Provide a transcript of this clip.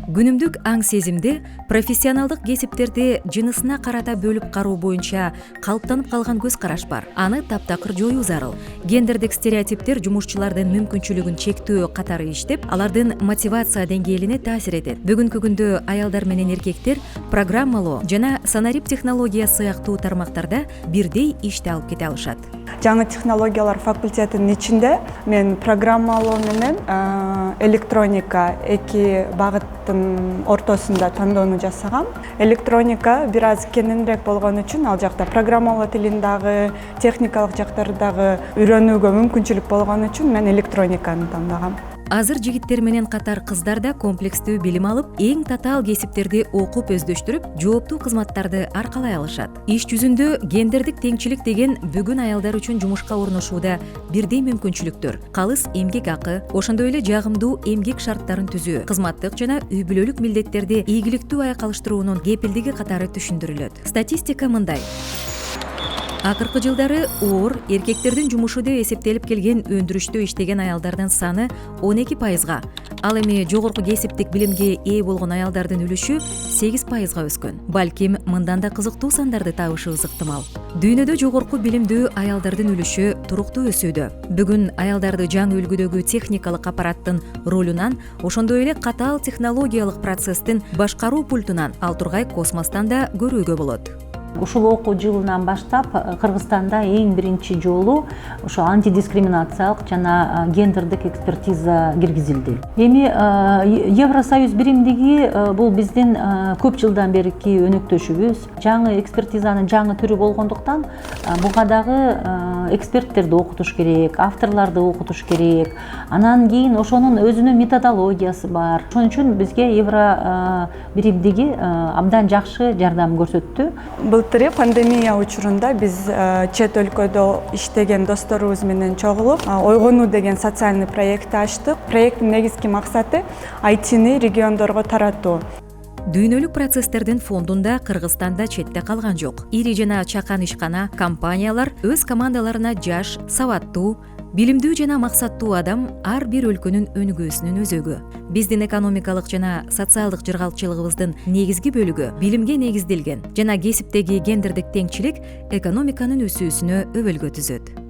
Күнүмдүк аң сезимди профессионалдык кесиптерди жынысына карата бөлүп кароо боюнча калыптанып калган көз караш бар. Аны таптакыр жоюу зарыл. Гендердик стереотиптер жумушчулардын мүмкүнчүлүгүн чектөө катары иштеп, алардын мотивация деңгээлине таасир этет. Бүгүнкү күндө аялдар менен эркектер программалоо жана санарип технология сыяктуу тармактарда бирдей ишти алып кете алышат. Жаңы технологиялар факультетинин ичинде мен программалоо менен электроника эки багыттын ортосунда тандоону жасагам. Электроника бир аз кененирээк болгон үчүн ал жакта программалоо тилин дагы, техникалык жактарды дагы үйрөнүүгө мүмкүнчүлүк болгон үчүн мен электрониканы тандагам. Азыр жигиттер менен катар кыздар да комплекстүү билим алып, эң татаал кесиптерди окуп өздөштүрүп, жооптуу кызматтарды аркалай алышат. Иш жүзүндө гендердик теңчилик деген бүгүн аялдар үчүн жумушка орношууда бирдей мүмкүнчүлүктөр, калыс эмгек акы, ошондой эле жагымдуу эмгек шарттарын түзүү, кызматтык жана үй бүлөлүк милдеттерди ийгиликтүү айкалыштыруунун кепилдиги катары түшүндүрүлөт. Статистика мындай. Акыркы жылдары оор эркектердин жумушу деп эсептелип келген өндүрүштө иштеген аялдардын саны 12%, ал эми жогорку кесиптик билимге ээ болгон аялдардын үлүшү 8%га өскөн. Балким мындан да кызыктуу сандарды табышыбыз ыктымал. Дүйнөдө жогорку билимдүү аялдардын үлүшү туруктуу өсүүдө. Бүгүн аялдарды жаңы үлгүдөгү техникалык аппараттын ролунан, ошондой эле катаал технологиялык процесстин башкаруу пультунан, ал тургай космостон да көрүүгө болот. Ушул окуу жылынан баштап Кыргызстанда эң биринчи жолу ошо антидискриминациялык жана гендердик экспертиза киргизилди. Эми Евросоюз биримдиги бул биздин көп жылдан берки өнөктөшүбүз. Жаңы экспертизанын жаңы түрү болгондуктан буга дагы эксперттерди окутуш керек, авторлорду окутуш керек. Анан кийин ошонун өзүнүн методологиясы бар. Ошон үчүн бизге Евро биримдиги абдан жакшы жардам көрсөттү. Былтыры пандемия учурунда биз чет өлкөдө иштеген досторубуз менен чогулуп, ойгонуу деген социальный проектти ачтык. Проекттин негизги максаты айтини региондорго таратуу. Дүйнөлүк процесстердин фондунда Кыргызстанда четте калган жок. Ири жана чакан ишкана компаниялар өз командаларына жаш, сабаттуу, билимдүү жана максаттуу адам ар бир өлкөнүн өнүгүүсүнүн өзөгү. Биздин экономикалык жана социалдык жыргалчылыгыбыздын негизги бөлүгү билимге негизделген жана кесиптеги гендердик теңчилик экономиканын өсүүсүнө өбөлгө түзөт.